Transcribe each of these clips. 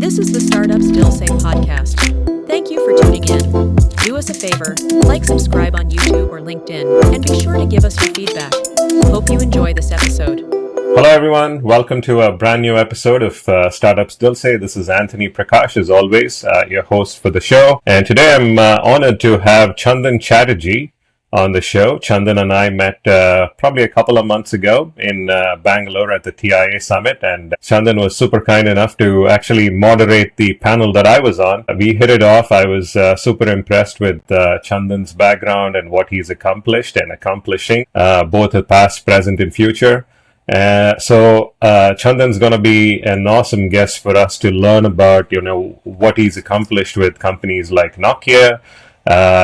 This is the Startup Still Say podcast. Thank you for tuning in. Do us a favor, like, subscribe on YouTube or LinkedIn, and be sure to give us your feedback. Hope you enjoy this episode. Hello, everyone. Welcome to a brand new episode of Startup Still Say. This is Anthony Prakash, as always, your host for the show. And today I'm honored to have Chandan Chatarjee on the show. Chandan and I met probably a couple of months ago in Bangalore at the TIA Summit, and Chandan was super kind enough to actually moderate the panel that I was on. We hit it off. I was super impressed with Chandan's background and what he's accomplished and accomplishing, both the past, present, and future. So Chandan's going to be an awesome guest for us to learn about, what he's accomplished with companies like Nokia,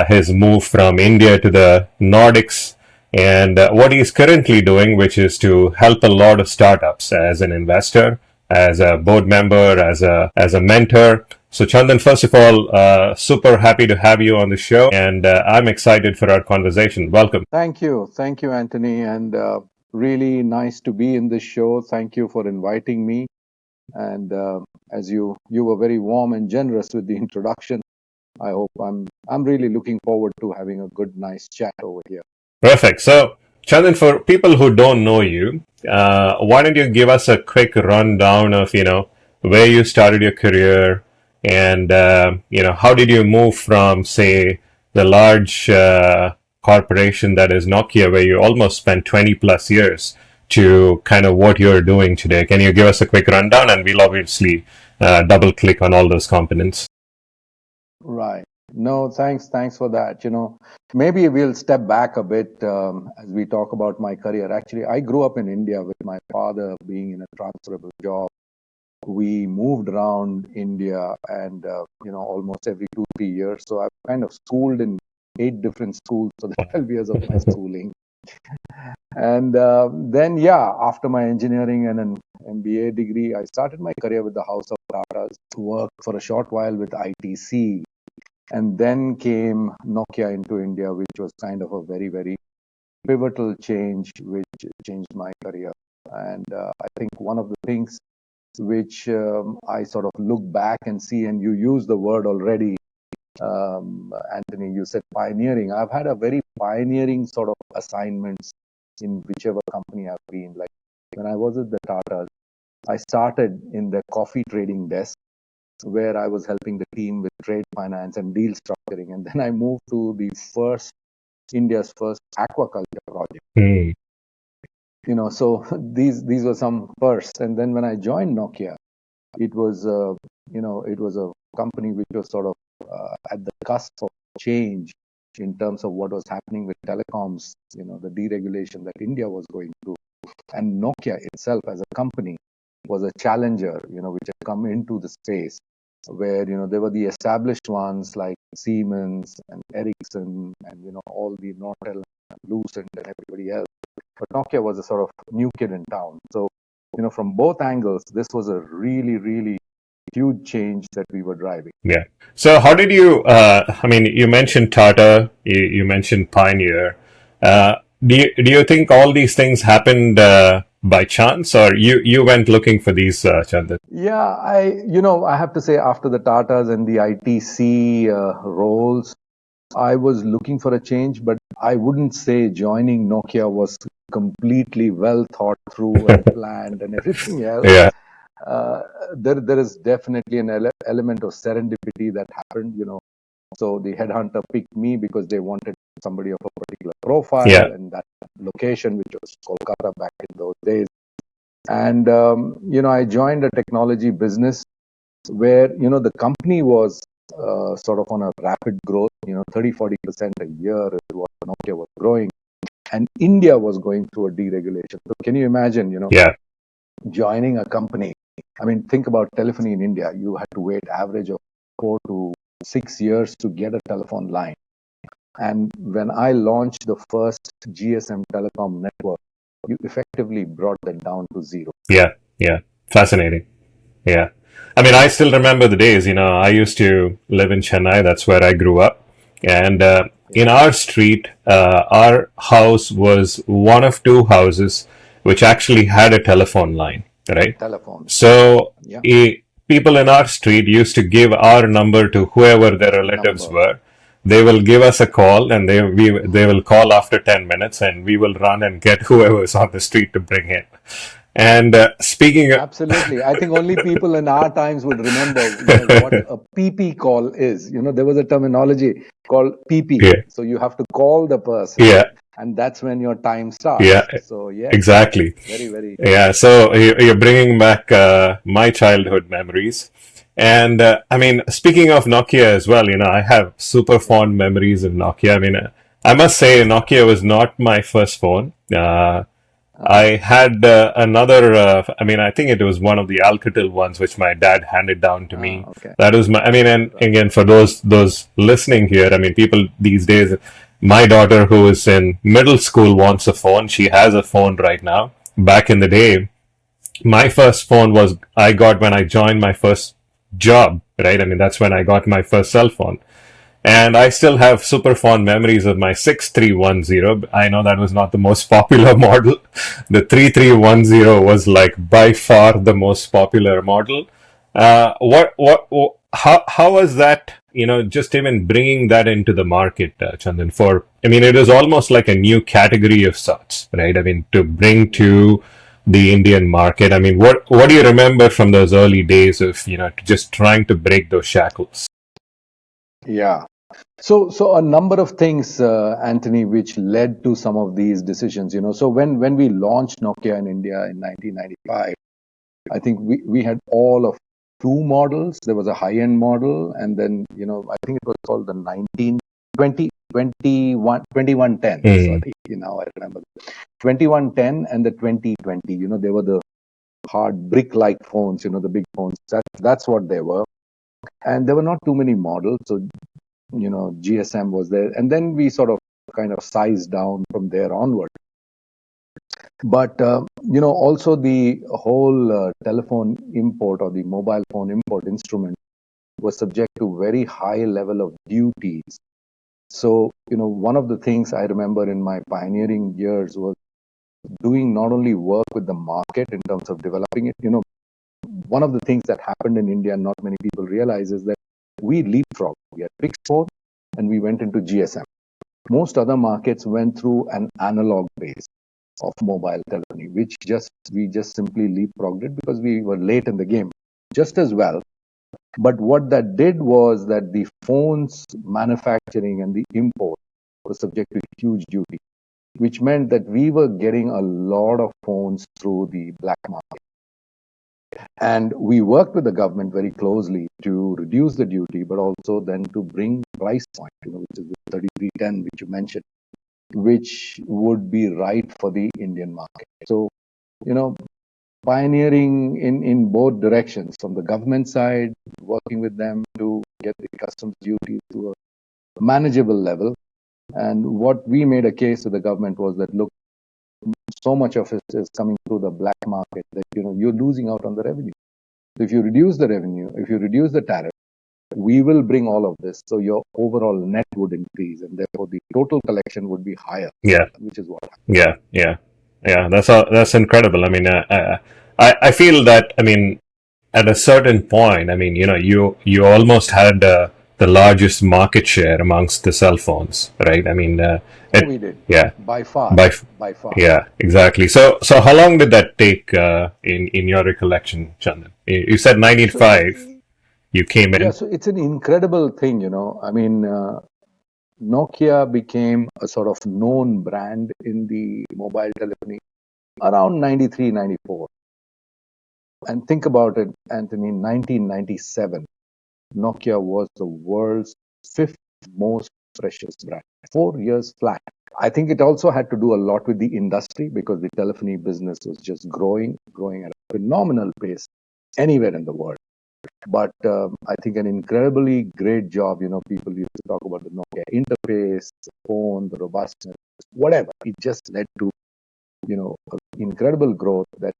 his move from India to the Nordics, and what he's currently doing, which is to help a lot of startups as an investor, as a board member, as a mentor. So Chandan, first of all, super happy to have you on the show, and I'm excited for our conversation. Welcome. Thank you, Anthony, and really nice to be in this show. Thank you for inviting me, and as you were very warm and generous with the introduction. I hope I'm really looking forward to having a good, nice chat over here. Perfect. So, Chandan, for people who don't know you, why don't you give us a quick rundown of, where you started your career and, how did you move from, say, the large corporation that is Nokia, where you almost spent 20 plus years, to kind of what you're doing today? Can you give us a quick rundown, and we'll obviously double click on all those components? Right. No, thanks for that. Maybe we'll step back a bit as we talk about my career. Actually, I grew up in India with my father being in a transferable job. We moved around India and, almost every 2-3 years. So I've kind of schooled in 8 different schools for the 12 years of my schooling. And then, after my engineering and an MBA degree, I started my career with the House of Tatas, worked for a short while with ITC, and then came Nokia into India, which was kind of a very, very pivotal change, which changed my career. And I think one of the things which I sort of look back and see, and you use the word already, Anthony, you said pioneering. I've had a very pioneering sort of assignments in whichever company I've been. Like when I was at the Tatas, I started in the coffee trading desk, where I was helping the team with trade finance and deal structuring. And then I moved to India's first aquaculture project. So these were some firsts. And then when I joined Nokia, it was a company which was sort of at the cusp of change in terms of what was happening with telecoms, the deregulation that India was going through. And Nokia itself as a company was a challenger, which had come into the space where, there were the established ones like Siemens and Ericsson and, all the Nortel and Lucent and everybody else. But Nokia was a sort of new kid in town. So, from both angles, this was a really, really huge change that we were driving. Yeah. So how did you, you mentioned Tata, you mentioned Pioneer. Do you think all these things happened by chance, or you went looking for these, Chandan? Yeah, I have to say, after the Tatas and the ITC roles, I was looking for a change, but I wouldn't say joining Nokia was completely well thought through and planned and everything else. Yeah. There is definitely an element of serendipity that happened, So the headhunter picked me because they wanted somebody of a particular profile and that location, which was Kolkata back in those days. And, I joined a technology business where, the company was sort of on a rapid growth, 30-40% a year is what Nokia was growing. And India was going through a deregulation. So can you imagine, joining a company? I mean, think about telephony in India. You had to wait average of 4 to 6 years to get a telephone line. And when I launched the first GSM telecom network, you effectively brought that down to zero. Yeah. Fascinating. Yeah. I still remember the days, I used to live in Chennai. That's where I grew up. And in our street, our house was one of 2 houses which actually had a telephone line, right? Telephone. So people in our street used to give our number to whoever their relatives were. They will give us a call, and they will call after 10 minutes, and we will run and get whoever's on the street to bring in. And speaking of, Absolutely. I think only people in our times would remember, what a PP call is. There was a terminology called PP. yeah, So you have to call the person, yeah, and that's when your time yeah, starts. So yes, exactly. very, very. Yeah, so you're bringing back my childhood memories. And I mean, speaking of Nokia as well, I have super fond memories of Nokia. I mean, I must say, Nokia was not my first phone. I had another, I mean, I think it was one of the Alcatel ones, which my dad handed down to me. Okay. That was my, I mean, and again, for those listening here, I mean, people these days, my daughter who is in middle school wants a phone. She has a phone right now. Back in the day, my first phone was I got when I joined my first job, right? I mean, that's when I got my first cell phone. And I still have super fond memories of my 6310. I know that was not the most popular model. The 3310 was like by far the most popular model. How was that, just even bringing that into the market, Chandan, I mean, it is almost like a new category of sorts, right? I mean, to bring to the Indian market. I mean, what do you remember from those early days of, just trying to break those shackles? Yeah. So a number of things, Anthony, which led to some of these decisions. So when we launched Nokia in India in 1995, I think we had all of two models. There was a high-end model, and then I think it was called the 2110. Mm. Sorry, I remember 2110 and the 2020. They were the hard brick-like phones. The big phones. That's what they were, and there were not too many models. So GSM was there, and then we sort of kind of sized down from there onward. But also the whole telephone import or the mobile phone import instrument was subject to very high level of duties. So one of the things I remember in my pioneering years was doing not only work with the market in terms of developing it. One of the things that happened in India, not many people realize, is that we leapfrogged. We had fixed phone, and we went into GSM. Most other markets went through an analog base of mobile telephony, which we just simply leapfrogged it because we were late in the game, just as well. But what that did was that the phones manufacturing and the import was subject to huge duty, which meant that we were getting a lot of phones through the black market. And we worked with the government very closely to reduce the duty, but also then to bring price point, which is the 3310, which you mentioned, which would be right for the Indian market. So, pioneering in both directions, from the government side, working with them to get the customs duty to a manageable level. And what we made a case to the government was that, look, so much of it is coming through the black market that, you're losing out on the revenue. So if you reduce the revenue, if you reduce the tariff, we will bring all of this. So your overall net would increase, and therefore the total collection would be higher. Yeah. Which is what happened. Yeah. That's incredible. I mean, I feel that, I mean, at a certain point, I mean, you almost had the largest market share amongst the cell phones, right? I mean, we did. Yeah. By far. By far. Yeah, exactly. So how long did that take in your recollection, Chandan? You said 1995. You came in. Yeah, so it's an incredible thing, I mean, Nokia became a sort of known brand in the mobile telephony around 93, 94. And think about it, Anthony, in 1997, Nokia was the world's fifth most precious brand. 4 years flat. I think it also had to do a lot with the industry because the telephony business was just growing at a phenomenal pace anywhere in the world. But I think an incredibly great job, people used to talk about the Nokia interface, the phone, the robustness, whatever. It just led to, incredible growth that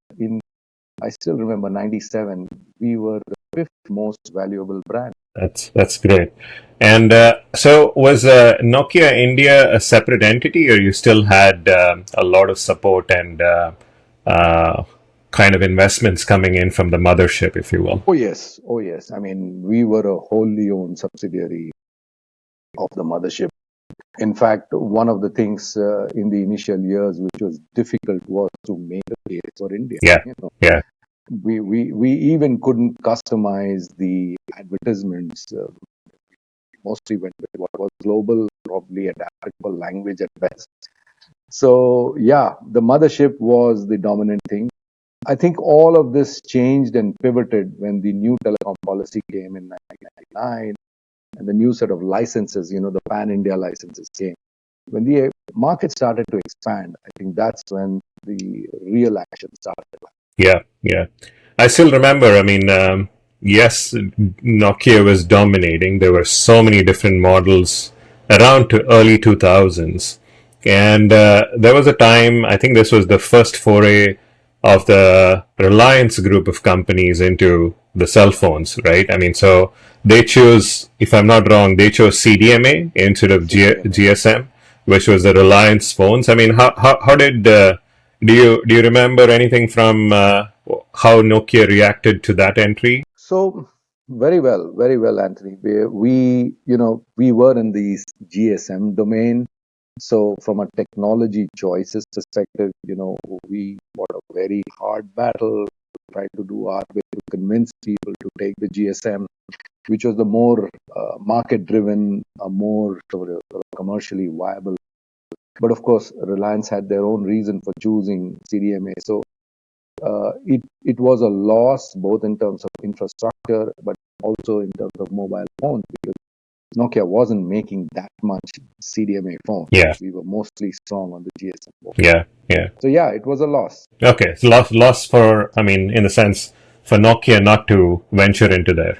I still remember 97, we were the fifth most valuable brand. That's great. And so was Nokia India a separate entity, or you still had a lot of support and kind of investments coming in from the mothership, if you will. Oh, yes. Oh, yes. I mean, we were a wholly owned subsidiary of the mothership. In fact, one of the things in the initial years which was difficult was to make a case for India. Yeah, You know, yeah, we even couldn't customize the advertisements. Mostly went with what was global, probably adapted for language at best. So yeah, the mothership was the dominant thing. I think all of this changed and pivoted when the new telecom policy came in 1999 and the new set of licenses, the pan-India licenses came. When the market started to expand, I think that's when the real action started. yeah, yeah. I still remember, I mean, yes, Nokia was dominating. There were so many different models around to early 2000s. And there was a time, I think this was the first foray of the Reliance group of companies into the cell phones, right? I mean, so they chose, if I'm not wrong, they chose CDMA instead of CDMA. GSM, which was the Reliance phones. I mean, how did do you remember anything from how Nokia reacted to that entry? So very well, Anthony. We were in the GSM domain. So from a technology choices perspective, we fought a very hard battle, tried to do our way to convince people to take the GSM, which was the more market-driven, more sort of commercially viable. But of course, Reliance had their own reason for choosing CDMA. So it was a loss both in terms of infrastructure, but also in terms of mobile phones because Nokia wasn't making that much CDMA phones. Yeah, We were mostly strong on the GSM phone. yeah, yeah. So yeah, it was a loss. Okay, so loss for, I mean, in the sense for Nokia not to venture into there.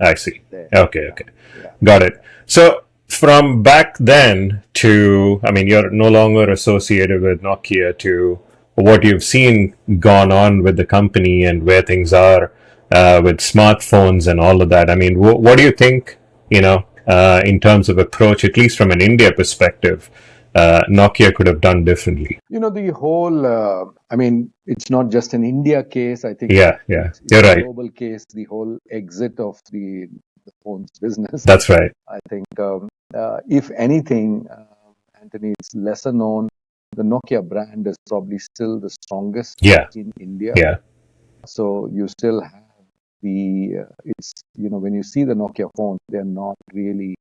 I see. There. Okay, Yeah, okay. yeah, Got it. So from back then to, I mean, you're no longer associated with Nokia to what you've seen gone on with the company and where things are with smartphones and all of that. I mean, what do you think, in terms of approach, at least from an India perspective, Nokia could have done differently? the whole. I mean, it's not just an India case. I think Yeah, yeah. it's You're a right. global case. The whole exit of the phones business. That's right. I think, if anything, Anthony, it's lesser known. The Nokia brand is probably still the strongest Yeah, in India. yeah, So you still have it's, when you see the Nokia phones, they're not really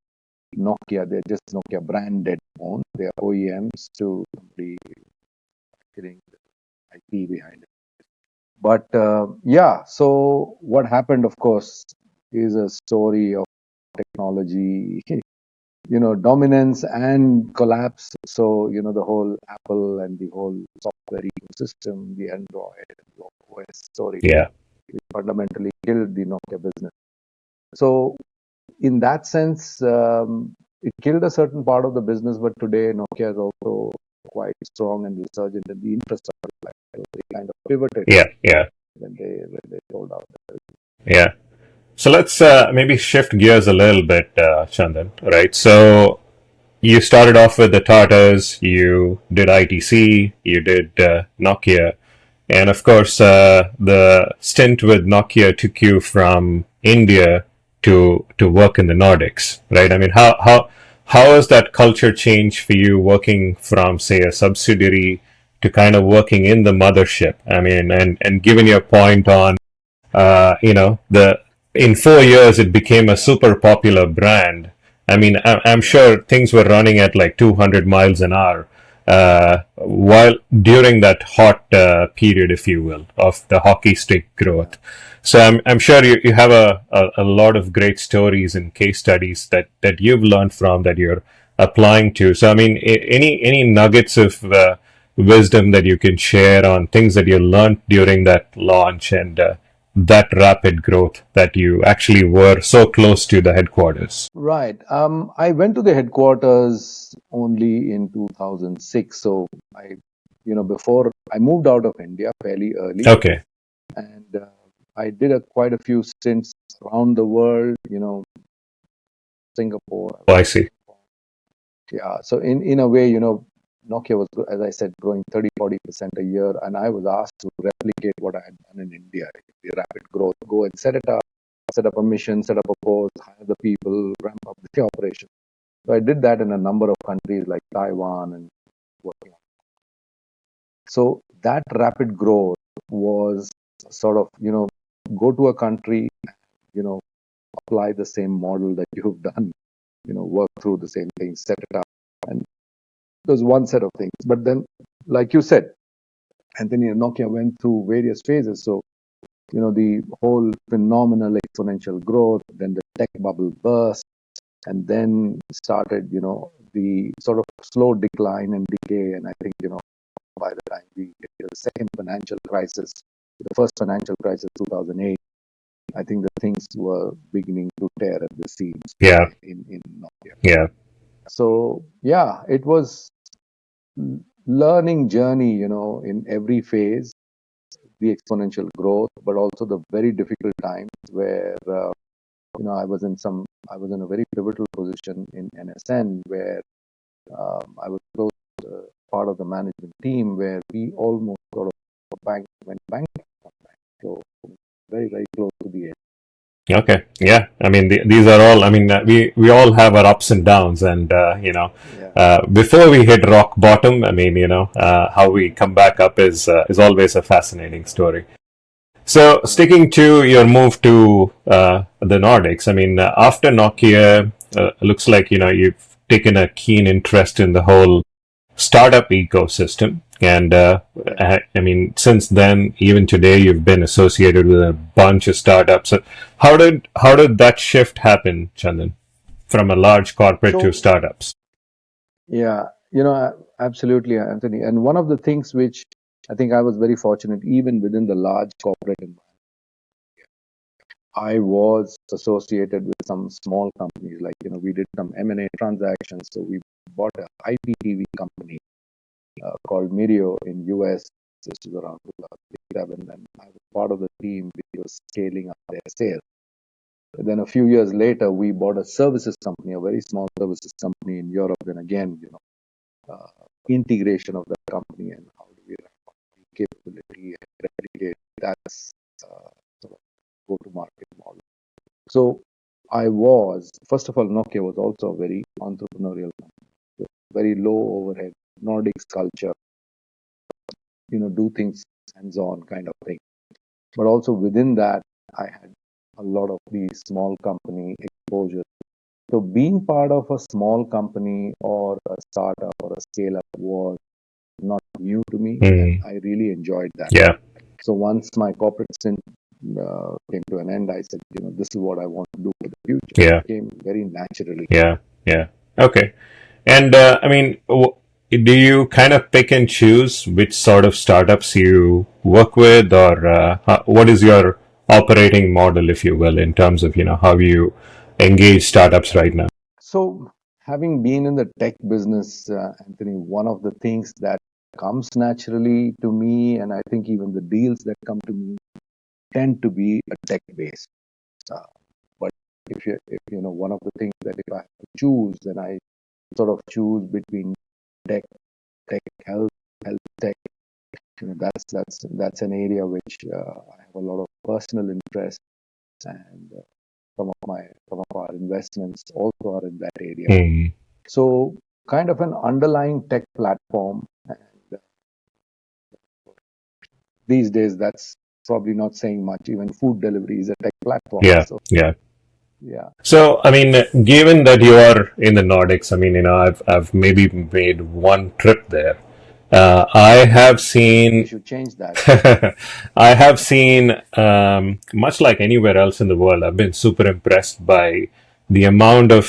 Nokia, they're just Nokia branded phones. They're OEMs to somebody getting the IP behind it. But yeah, so what happened, of course, is a story of technology dominance and collapse. So, the whole Apple and the whole software ecosystem, the Android and the OS story, yeah. which fundamentally killed the Nokia business. So, in that sense, it killed a certain part of the business, but today Nokia is also quite strong and resurgent in the infrastructure. They kind of pivoted Yeah, yeah, when they rolled out. yeah. So let's maybe shift gears a little bit, Chandan, right? So you started off with the Tatas, you did ITC, you did Nokia, and of course, the stint with Nokia took you from India to work in the Nordics, right? I mean, how has that culture changed for you working from, say, a subsidiary to kind of working in the mothership? I mean, and given your point on the in 4 years it became a super popular brand. I mean, I'm Yeah. sure things were running at like 200 miles an hour while during that hot period, if you will, of the hockey stick growth. So I'm sure you have a lot of great stories and case studies that you've learned from that you're applying to. So I mean, any nuggets of wisdom that you can share on things that you learned during that launch and that rapid growth that you actually were so close to the headquarters? Right. I went to the headquarters only in 2006. So before I moved out of India fairly early, Okay. and I did quite a few stints around the world. Singapore. Oh, I see. Yeah. So in a way, Nokia was, as I said, growing 30-40% a year, and I was asked to replicate what I had done in India, the rapid growth, go and set up a mission, set up a post, hire the people, ramp up the operation. So I did that in a number of countries like Taiwan and whatnot. So that rapid growth was sort of, go to a country, apply the same model that you've done, work through the same things, set it up. And there's one set of things. But then, like you said, Anthony, Nokia went through various phases. So, the whole phenomenal exponential growth, then the tech bubble burst, and then started, the sort of slow decline and decay. And I think, by the time we get to the second financial crisis, the first financial crisis, 2008, I think the things were beginning to tear at the seams. Yeah. In Nokia. Yeah. So, yeah, it was learning journey, in every phase, the exponential growth, but also the very difficult times where, I was in a very pivotal position in NSN where I was close part of the management team where we almost sort of went bankrupt. So very, very close to the end. Okay. Yeah. I mean, these are all. I mean, we all have our ups and downs, and before we hit rock bottom, I mean, how we come back up is always a fascinating story. So, sticking to your move to the Nordics, I mean, after Nokia, looks like you've taken a keen interest in the whole startup ecosystem. And I mean, since then, even today, you've been associated with a bunch of startups. So how did that shift happen, Chandan, from a large corporate to startups? Yeah, absolutely, Anthony. And one of the things which I think I was very fortunate, even within the large corporate environment, I was associated with some small companies. Like, we did some M&A transactions. So we bought an IPTV company called Meteoric in US. This was around 2007, and I was part of the team which was scaling up their sales. And then a few years later, we bought a services company, a very small services company in Europe. And again, integration of the company and how do we ramp up the capability and replicate that's sort of go-to-market model. So first of all, Nokia was also a very entrepreneurial company, very low overhead, Nordic culture, do things hands-on kind of thing. But also within that, I had a lot of these small company exposure. So being part of a small company or a startup or a scale-up was not new to me. I really enjoyed that. Yeah. So once my corporate stint came to an end, I said, this is what I want to do for the future. Yeah. It came very naturally. Yeah. Yeah. Okay. And I mean, do you kind of pick and choose which sort of startups you work with, or what is your operating model, if you will, in terms of how you engage startups right now? So, having been in the tech business, Anthony, one of the things that comes naturally to me, and I think even the deals that come to me tend to be a tech based. But if one of the things that if I have to choose, then I sort of choose between tech, health tech. That's an area which I have a lot of personal interest, and some of our investments also are in that area. So kind of an underlying tech platform, and these days that's probably not saying much. Even food delivery is a tech platform. Yeah. So, yeah. Yeah. So, I mean, given that you are in the Nordics, I mean, I've maybe made one trip there. I have seen. You should change that. I have seen, much like anywhere else in the world, I've been super impressed by the amount of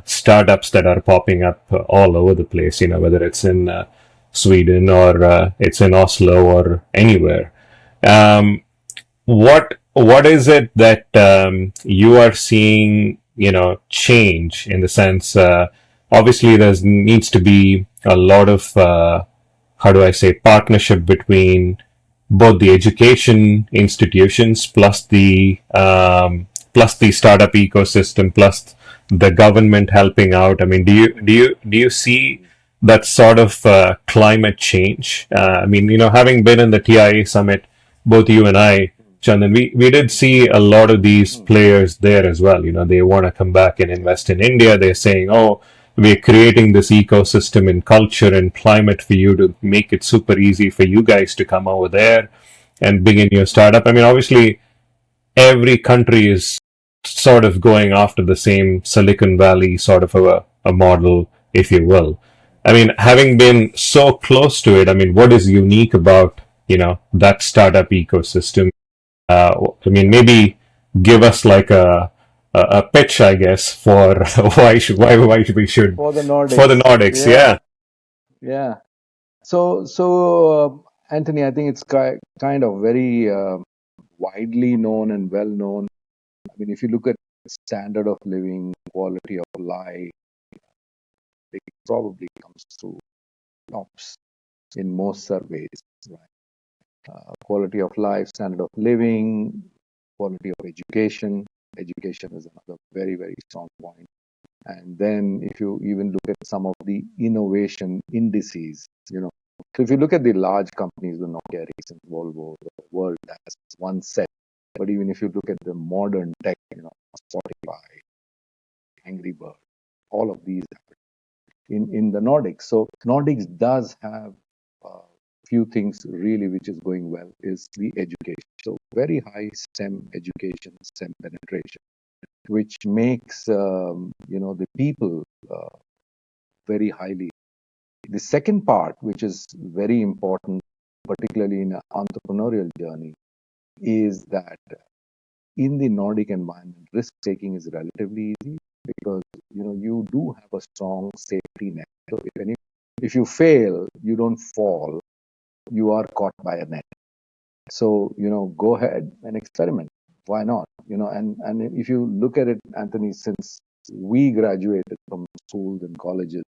startups that are popping up all over the place. Whether it's in Sweden or it's in Oslo or anywhere. What is it that you are seeing, change in the sense? Obviously, there needs to be a lot of how do I say partnership between both the education institutions plus the startup ecosystem plus the government helping out. I mean, do you see that sort of climate change. Having been in the TIA summit, both you and I, Chandan, we did see a lot of these players there as well. They want to come back and invest in India. They're saying, oh, we're creating this ecosystem in culture and climate for you to make it super easy for you guys to come over there and begin your startup. Obviously, every country is sort of going after the same Silicon Valley sort of a model, if you will. Having been so close to it, what is unique about, that startup ecosystem? Maybe give us like a pitch, I guess, for why we should For the Nordics. for the Nordics. Yeah. Yeah. Anthony, I think it's kind of very widely known and well known. If you look at standard of living, quality of life, it probably comes through tops in most surveys, right? Quality of life, standard of living, quality of education. Education is another very, very strong point. And then if you even look at some of the innovation indices, so if you look at the large companies, the Nokia, Ericsson, Volvo, the world has one set. But even if you look at the modern tech, Spotify, Angry Bird, all of these in the Nordics. So Nordics does have a few things really which is going well is the education. So very high STEM education, STEM penetration, which makes the people very highly. The second part, which is very important, particularly in an entrepreneurial journey, is that in the Nordic environment, risk taking is relatively easy because you do have a strong safety net. So if you fail, you don't fall, you are caught by a net. So go ahead and experiment. Why not? And if you look at it, Anthony, since we graduated from schools and colleges,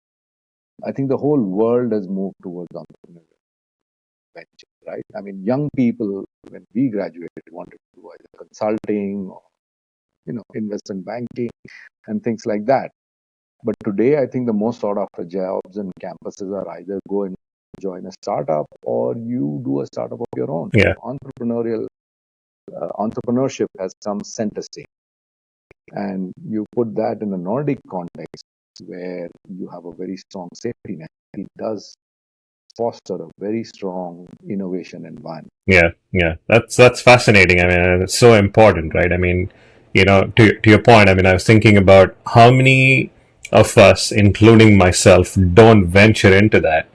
I think the whole world has moved towards entrepreneurial venture, right? Young people, when we graduated, wanted to do either consulting or, investment banking and things like that. But today, I think the most sought after jobs and campuses are either go and join a startup or you do a startup of your own. Yeah. Entrepreneurship has come center stage. And you put that in a Nordic context where you have a very strong safety net. It does foster a very strong innovation environment. Yeah. That's fascinating. It's so important, right? To your point, I was thinking about how many of us, including myself, don't venture into that,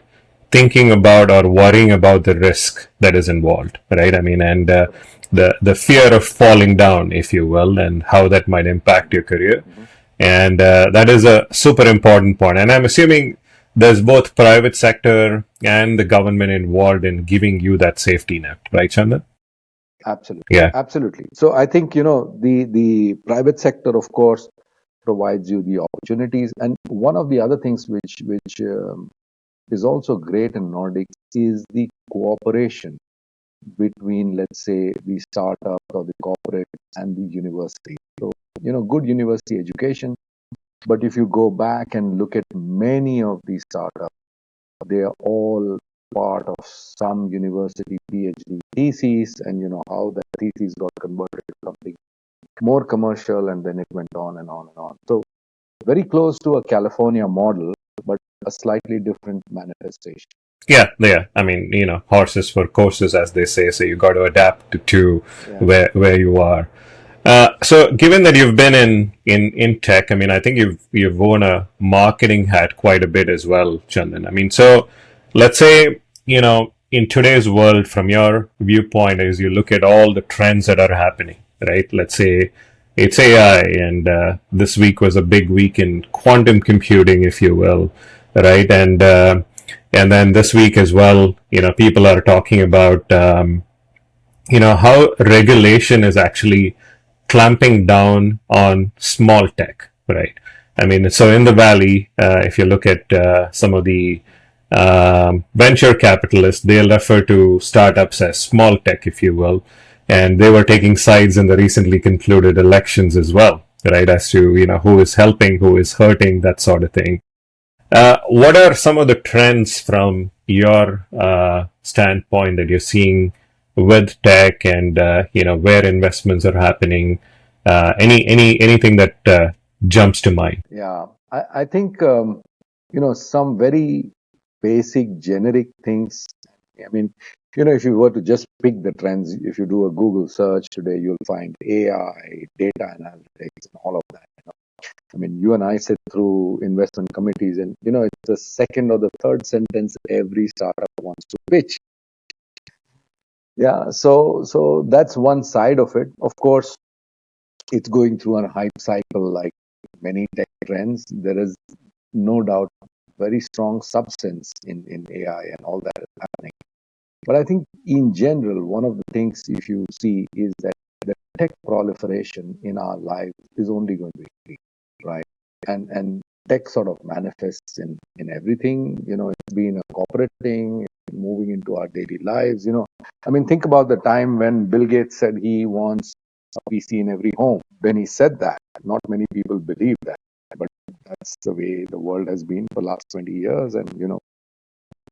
thinking about or worrying about the risk that is involved, right? And the fear of falling down, if you will, and how that might impact your career. Mm-hmm. And that is a super important point. And I'm assuming there's both private sector and the government involved in giving you that safety net, right, Chandan? Absolutely. Yeah. Absolutely. So I think, the private sector, of course, provides you the opportunities. And one of the other things which is also great in Nordic is the cooperation between, let's say, the startup or the corporate and the university. So, good university education. But if you go back and look at many of these startups, they are all part of some university PhD thesis, and how that thesis got converted to something more commercial, and then it went on and on and on. So very close to a California model, but a slightly different manifestation. Yeah. Horses for courses, as they say. So you got to adapt to where you are. So given that you've been in tech, I think you've worn a marketing hat quite a bit as well, Chandan. So let's say, in today's world, from your viewpoint, as you look at all the trends that are happening, right? Let's say it's AI, and this week was a big week in quantum computing, if you will, right? And then this week as well, people are talking about, how regulation is actually clamping down on small tech, right? So in the Valley, if you look at some of the venture capitalists, they'll refer to startups as small tech, if you will, and they were taking sides in the recently concluded elections as well, right? As to who is helping, who is hurting, that sort of thing. What are some of the trends from your standpoint that you're seeing with tech and where investments are happening? Anything that jumps to mind? Yeah, I think some very basic generic things. I mean, if you were to just pick the trends, if you do a Google search today, you'll find AI, data analytics, and all of that. I mean, you and I sit through investment committees, and it's the second or the third sentence every startup wants to pitch. Yeah, so that's one side of it. Of course, it's going through a hype cycle like many tech trends. There is no doubt very strong substance in AI and all that is happening. But I think in general, one of the things if you see is that the tech proliferation in our lives is only going to increase, right? And tech sort of manifests in everything. It's been a corporate thing, moving into our daily lives. I mean, think about the time when Bill Gates said he wants a PC in every home. When he said that, not many people believed that, but that's the way the world has been for the last 20 years. And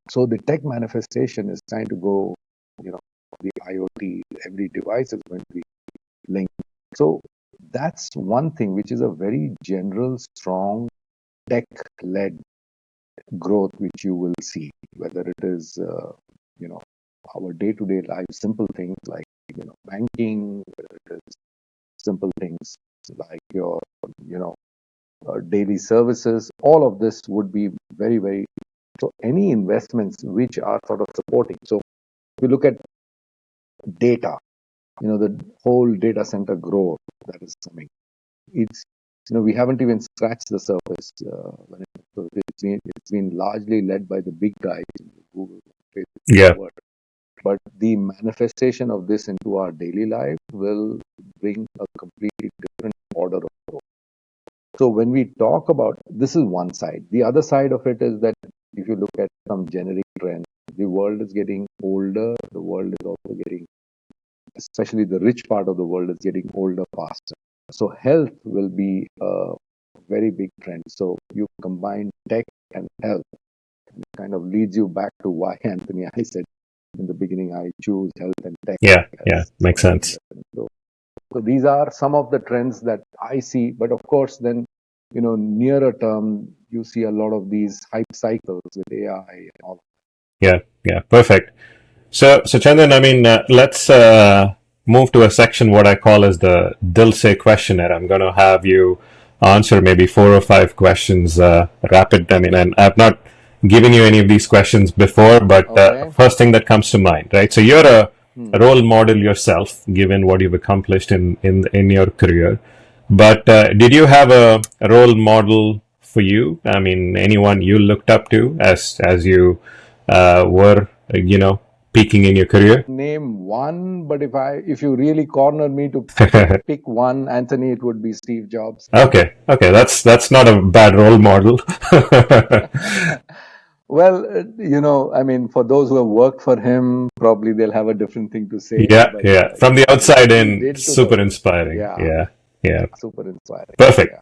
so the tech manifestation is trying to go, the IoT, every device is going to be linked. So that's one thing which is a very general, strong tech-led growth which you will see, whether it is, our day-to-day life, simple things like, banking, whether it is simple things like your, daily services, all of this would be very, very, so any investments which are sort of supporting. So if you look at data, the whole data center growth that is coming, it's, we haven't even scratched the surface. So it's been largely led by the big guys, Google, Facebook, Yeah, world. But the manifestation of this into our daily life will bring a completely different order of growth. So when we talk about, this is one side. The other side of it is that if you look at some generic trends, the world is getting older. The world is also getting, especially the rich part of the world, is getting older faster. So health will be a very big trend. So you combine tech and health, and it kind of leads you back to why, Anthony, I said in the beginning, I choose health and tech yeah, as makes one of the sense. investments. So these are some of the trends that I see. But of course, then, nearer term, you see a lot of these hype cycles with AI and all. Yeah, perfect. So Chandan, I mean, let's move to a section what I call as the Dilse questionnaire. I'm going to have you answer maybe 4 or 5 questions rapid. I mean, and I've not given you any of these questions before, but Okay. first thing that comes to mind, right? So you're Hmm. a role model yourself, given what you've accomplished in your career. But did you have a role model for you? I mean, anyone you looked up to as you were, peaking in your career? Name one, but if you really corner me to pick one, Anthony, it would be Steve Jobs. Okay, that's not a bad role model. Well, I mean, for those who have worked for him, probably they'll have a different thing to say. Yeah, But yeah. From the what outside he in, did to the, super inspiring. yeah, Yeah, yeah. super inspiring. Perfect.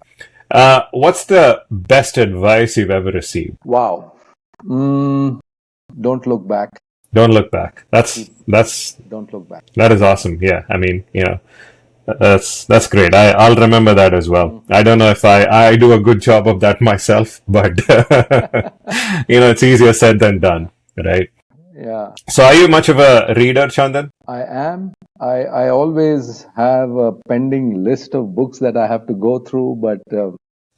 Yeah. What's the best advice you've ever received? Wow. Mm, don't look back. Don't look back. Keep, don't look back. That is awesome. Yeah, I mean, that's great. I'll remember that as well. I don't know if I do a good job of that myself, but it's easier said than done, right? Yeah, So, are you much of a reader, Chandan? I am. I always have a pending list of books that I have to go through, but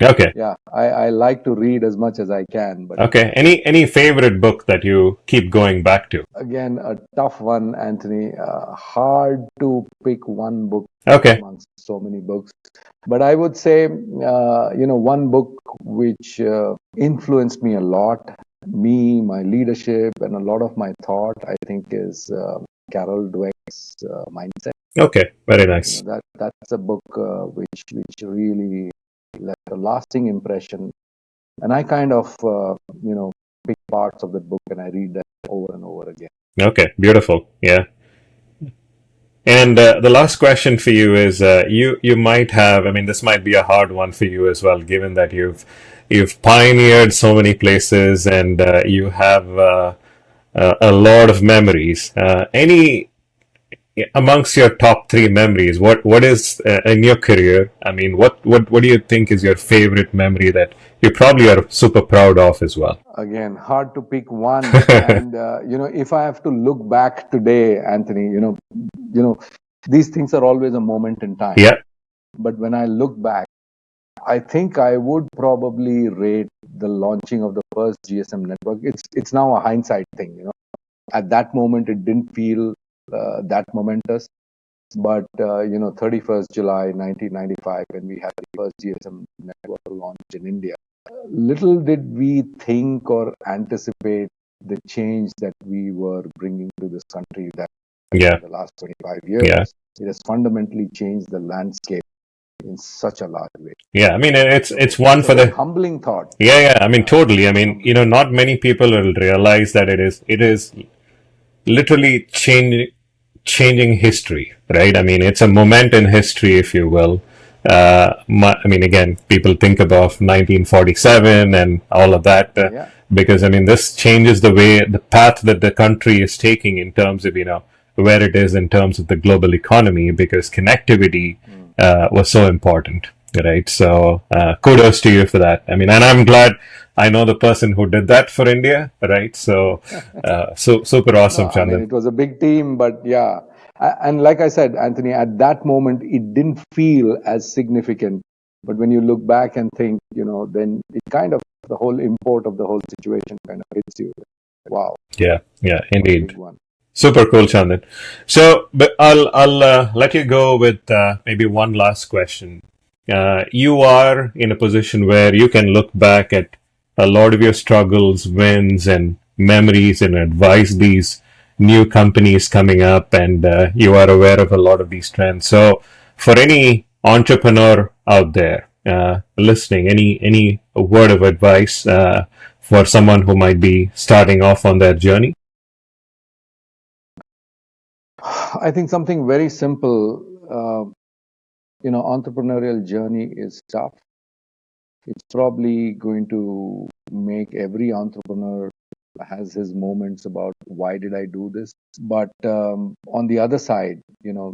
Okay, yeah, I like to read as much as I can. But okay. Any favorite book that you keep going back to? again, a tough one, Anthony. Hard to pick one book Okay, amongst so many books. But I would say, one book which influenced me a lot, me, my leadership, and a lot of my thought, I think, is Carol Dweck's Mindset. okay. Very nice. That's a book which really left a lasting impression. And I kind of, pick parts of the book and I read that over and over again. Okay, beautiful. Yeah. And the last question for you is, you might have, I mean, this might be a hard one for you as well, given that you've pioneered so many places and you have a lot of memories. Any amongst your top three memories, what is in your career? I mean, what do you think is your favorite memory that you probably are super proud of as well? Again, hard to pick one. And if I have to look back today, Anthony, these things are always a moment in time. Yeah, But when I look back, I think I would probably rate the launching of the first GSM network. It's now a hindsight thing. At that moment, it didn't feel that momentous. But 31st July 1995, when we had the first GSM network launched in India, little did we think or anticipate the change that we were bringing to this country. That yeah, in the last 25 years, yeah, it has fundamentally changed the landscape in such a large way. yeah. I mean, it's So one it's a for very the humbling thought. yeah, yeah. I mean, totally. I mean, Humbling. not many people will realize that it is literally changing history, right? I mean, it's a moment in history, if you will. I mean, again, people think about 1947 and all of that, Yeah. because I mean, this changes the path that the country is taking in terms of where it is in terms of the global economy, because connectivity was so important, right? So kudos to you for that. I mean, and I'm glad I know the person who did that for India, right? So, super No, awesome, I mean, Chandan. it was a big team, but yeah. And like I said, Anthony, at that moment, it didn't feel as significant. But when you look back and think, then it kind of, the whole import of the whole situation kind of hits you. Wow, Yeah, yeah, what a indeed. big one. Super cool, Chandan. So, but I'll let you go with maybe one last question. You are in a position where you can look back at a lot of your struggles, wins, and memories, and advise these new companies coming up, and you are aware of a lot of these trends. So, for any entrepreneur out there listening, any word of advice for someone who might be starting off on their journey? I think something very simple. Entrepreneurial journey is tough. It's probably going to make every entrepreneur has his moments about why did I do this. But on the other side,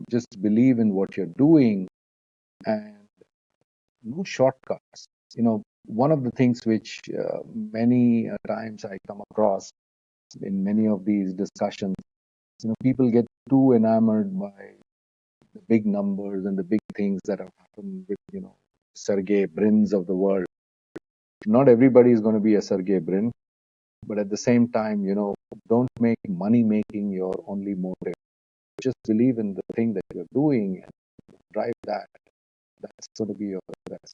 just believe in what you're doing and no shortcuts. One of the things which many times I come across in many of these discussions, people get too enamored by the big numbers and the big things that have happened with, Sergey Brins of the world. Not everybody is going to be a Sergey Brin, but at the same time, don't make money making your only motive. Just believe in the thing that you're doing and drive that. That's going to be your best.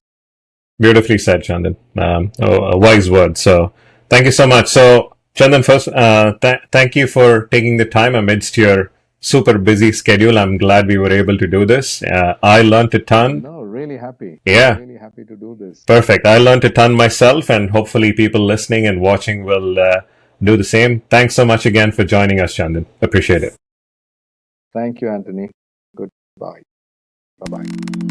Beautifully said, Chandan. A wise word. So, thank you so much. So, Chandan, first, thank you for taking the time amidst your super busy schedule. I'm glad we were able to do this. I learned a ton. No, really happy. Yeah, Really happy to do this. perfect. I learned a ton myself, and hopefully, people listening and watching will do the same. Thanks so much again for joining us, Chandan. Appreciate it. Thank you, Anthony. Goodbye. Bye bye.